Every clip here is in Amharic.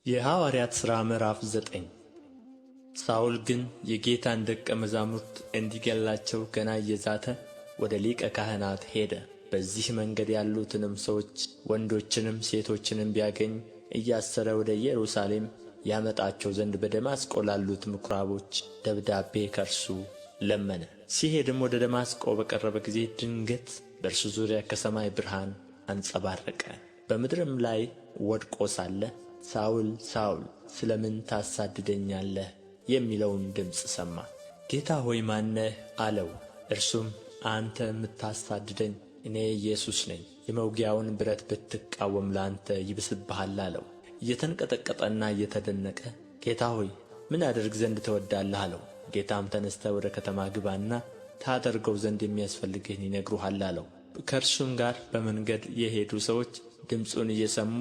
የሐዋርያት ሥራ ምዕራፍ 9 ሳውል ግን የጌታን ደቀ መዛሙርት እንዲገድላቸው ገና እየዛተ ወደ ሊቀ ካህናት ሄደ። በዚህ መንገድ ያሉትንም ሰዎች ወንዶችንም ሴቶችንም ቢያገኝ እያሰረ ወደ ኢየሩሳሌም ያመጣቸው ዘንድ በደማስቆ ላሉት ምኵራቦች ደብዳቤ ከእርሱ ለመነ። ሲሄድም ወደ ደማስቆ በቀረበ ጊዜ ድንገት በእርሱ ዙሪያ ከሰማይ ብርሃን አንጸባረቀ። በምድርም ላይ ወድቆ ሳለ ሳውል ሳውል ስለ ምን ታሳድደኛለህ የሚለውን ድምፅ ሰማ። ጌታ ሆይ ማን ነህ አለው። እርሱም አንተ የምታሳድደኝ እኔ ኢየሱስ ነኝ። የመውጊያውን ብረት ብትቃወም ለአንተ ይብስብሃል አለው። እየተንቀጠቀጠና እየተደነቀ ጌታ ሆይ ምን አደርግ ዘንድ ትወዳለህ አለው። ጌታም ተነሥተህ ወደ ከተማ ግባና ታደርገው ዘንድ የሚያስፈልግህን ይነግሩሃል አለው። ከእርሱም ጋር በመንገድ የሄዱ ሰዎች ድምፁን እየሰሙ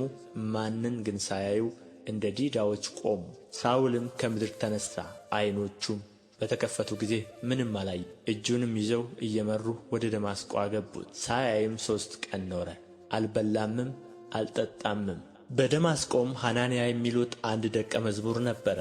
ማንን ግን ሳያዩ እንደ ዲዳዎች ቆሙ። ሳውልም ከምድር ተነሣ፣ ዓይኖቹም በተከፈቱ ጊዜ ምንም አላየ። እጁንም ይዘው እየመሩ ወደ ደማስቆ አገቡት። ሳያይም 3 ቀን ኖረ፣ አልበላምም አልጠጣምም። በደማስቆም ሐናንያ የሚሉት አንድ ደቀ መዝሙር ነበረ።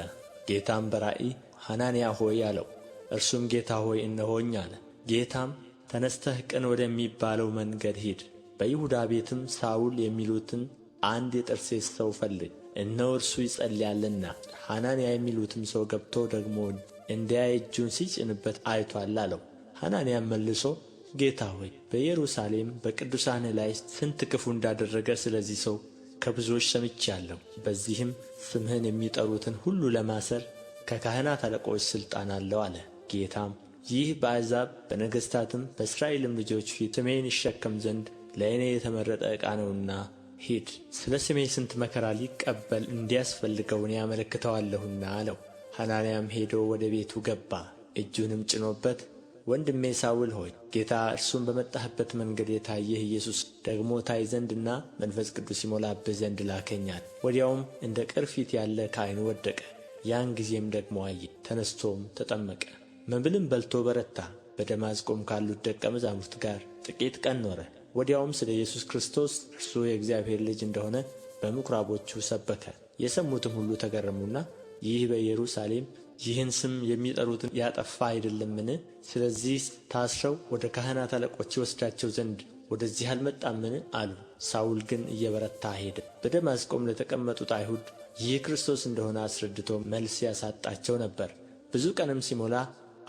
ጌታም በራእይ ሐናንያ ሆይ አለው። እርሱም ጌታ ሆይ እነሆኝ አለ። ጌታም ተነሥተህ ቅን ወደሚባለው መንገድ ሂድ፣ በይሁዳ ቤትም ሳውል የሚሉትን አንድ የጠርሴስ ሰው ፈልግ፣ እነሆ እርሱ ይጸልያልና። ሐናንያ የሚሉትም ሰው ገብቶ ደግሞ እንዲያይ እጁን ሲጭንበት አይቶአል አለው። ሐናንያም መልሶ ጌታ ሆይ በኢየሩሳሌም በቅዱሳንህ ላይ ስንት ክፉ እንዳደረገ ስለዚህ ሰው ከብዙዎች ሰምቼአለሁ። በዚህም ስምህን የሚጠሩትን ሁሉ ለማሰር ከካህናት አለቆች ሥልጣን አለው አለ። ጌታም ይህ በአሕዛብ በነገሥታትም በእስራኤልም ልጆች ፊት ስሜን ይሸከም ዘንድ ለእኔ የተመረጠ ዕቃ ነውና ሂድ፣ ስለ ስሜ ስንት መከራ ሊቀበል እንዲያስፈልገው እኔ አመለክተዋለሁና አለው። ሐናንያም ሄዶ ወደ ቤቱ ገባ፣ እጁንም ጭኖበት ወንድሜ ሳውል ሆይ ጌታ እርሱም በመጣህበት መንገድ የታየህ ኢየሱስ ደግሞ ታይ ዘንድና መንፈስ ቅዱስ ይሞላብህ ዘንድ ላከኛል። ወዲያውም እንደ ቅርፊት ያለ ከዓይኑ ወደቀ። ያን ጊዜም ደግሞ አየ፣ ተነሥቶም ተጠመቀ። መብልም በልቶ በረታ። በደማስቆም ካሉት ደቀ መዛሙርት ጋር ጥቂት ቀን ኖረ። ወዲያውም ስለ ኢየሱስ ክርስቶስ እርሱ የእግዚአብሔር ልጅ እንደሆነ በምኵራቦቹ ሰበከ። የሰሙትም ሁሉ ተገረሙና ይህ በኢየሩሳሌም ይህን ስም የሚጠሩትን ያጠፋ አይደለምን? ስለዚህ ታስረው ወደ ካህናት አለቆች ይወስዳቸው ዘንድ ወደዚህ አልመጣምን? አሉ። ሳውል ግን እየበረታ ሄደ። በደማስቆም ለተቀመጡት አይሁድ ይህ ክርስቶስ እንደሆነ አስረድቶ መልስ ያሳጣቸው ነበር። ብዙ ቀንም ሲሞላ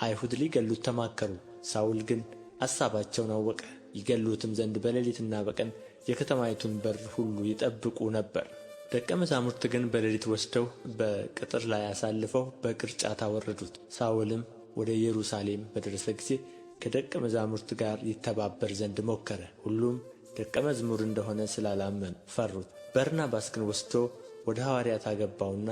አይሁድ ሊገሉት ተማከሩ። ሳውል ግን አሳባቸውን አወቀ። ይገሉትም ዘንድ በሌሊትና በቀን የከተማይቱን በር ሁሉ ይጠብቁ ነበር። ደቀ መዛሙርት ግን በሌሊት ወስደው በቅጥር ላይ አሳልፈው በቅርጫት አወረዱት። ሳውልም ወደ ኢየሩሳሌም በደረሰ ጊዜ ከደቀ መዛሙርት ጋር ይተባበር ዘንድ ሞከረ። ሁሉም ደቀ መዝሙር እንደሆነ ስላላመኑ ፈሩት። በርናባስ ግን ወስዶ ወደ ሐዋርያት አገባውና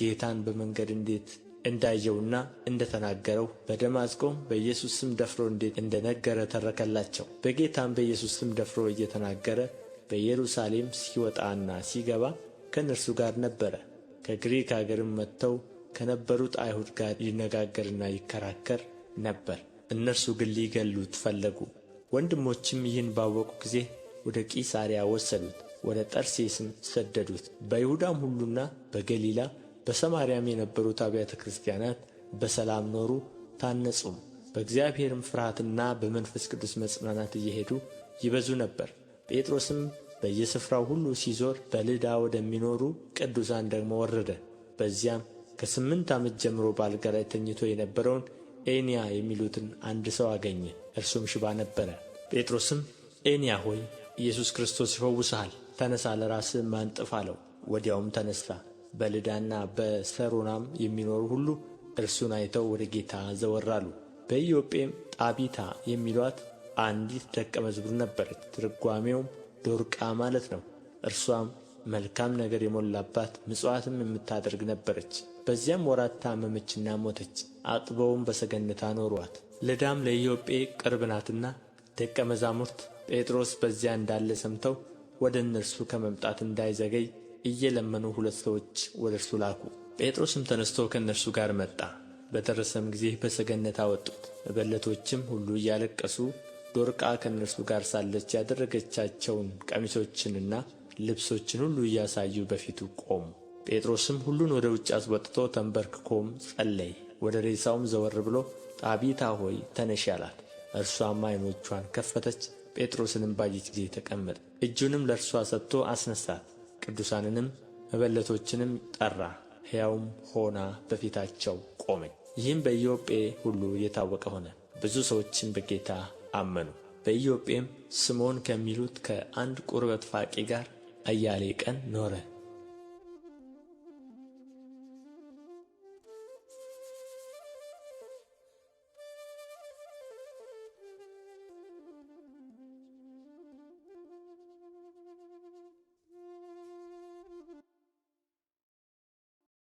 ጌታን በመንገድ እንዴት እንዳየውና እንደ ተናገረው በደማስቆም በኢየሱስ ስም ደፍሮ እንዴት እንደ ነገረ ተረከላቸው። በጌታም በኢየሱስ ስም ደፍሮ እየተናገረ በኢየሩሳሌም ሲወጣና ሲገባ ከእነርሱ ጋር ነበረ። ከግሪክ አገርም መጥተው ከነበሩት አይሁድ ጋር ይነጋገርና ይከራከር ነበር። እነርሱ ግን ሊገሉት ፈለጉ። ወንድሞችም ይህን ባወቁ ጊዜ ወደ ቂሳርያ ወሰዱት፣ ወደ ጠርሴስም ሰደዱት። በይሁዳም ሁሉና በገሊላ በሰማርያም የነበሩት አብያተ ክርስቲያናት በሰላም ኖሩ፣ ታነጹም። በእግዚአብሔርም ፍርሃትና በመንፈስ ቅዱስ መጽናናት እየሄዱ ይበዙ ነበር። ጴጥሮስም በየስፍራው ሁሉ ሲዞር በልዳ ወደሚኖሩ ቅዱሳን ደግሞ ወረደ። በዚያም ከ8 ዓመት ጀምሮ በአልጋ ላይ ተኝቶ የነበረውን ኤንያ የሚሉትን አንድ ሰው አገኘ። እርሱም ሽባ ነበረ። ጴጥሮስም ኤንያ ሆይ ኢየሱስ ክርስቶስ ይፈውስሃል፣ ተነሣ፣ ለራስህም አንጥፍ አለው። ወዲያውም ተነሣ። በልዳና በሰሮናም የሚኖሩ ሁሉ እርሱን አይተው ወደ ጌታ ዘወር አሉ። በኢዮጴም ጣቢታ የሚሏት አንዲት ደቀ መዝሙር ነበረች፣ ትርጓሜውም ዶርቃ ማለት ነው። እርሷም መልካም ነገር የሞላባት ምጽዋትም የምታደርግ ነበረች። በዚያም ወራት ታመመችና ሞተች። አጥበውም በሰገነት አኖሩአት። ልዳም ለኢዮጴ ቅርብ ናትና ደቀ መዛሙርት ጴጥሮስ በዚያ እንዳለ ሰምተው ወደ እነርሱ ከመምጣት እንዳይዘገይ እየለመኑ 2 ሰዎች ወደ እርሱ ላኩ። ጴጥሮስም ተነሥቶ ከእነርሱ ጋር መጣ። በደረሰም ጊዜ በሰገነት አወጡት። መበለቶችም ሁሉ እያለቀሱ ዶርቃ ከእነርሱ ጋር ሳለች ያደረገቻቸውን ቀሚሶችንና ልብሶችን ሁሉ እያሳዩ በፊቱ ቆሙ። ጴጥሮስም ሁሉን ወደ ውጭ አስወጥቶ ተንበርክኮም ጸለየ። ወደ ሬሳውም ዘወር ብሎ ጣቢታ ሆይ ተነሺ አላት። እርሷም ዓይኖቿን ከፈተች። ጴጥሮስንም ባየች ጊዜ ተቀመጠ። እጁንም ለእርሷ ሰጥቶ አስነሣት። ቅዱሳንንም መበለቶችንም ጠራ። ሕያውም ሆና በፊታቸው ቆመች። ይህም በኢዮጴ ሁሉ የታወቀ ሆነ። ብዙ ሰዎችም በጌታ አመኑ። በኢዮጴም ስምዖን ከሚሉት ከአንድ ቁርበት ፋቂ ጋር አያሌ ቀን ኖረ።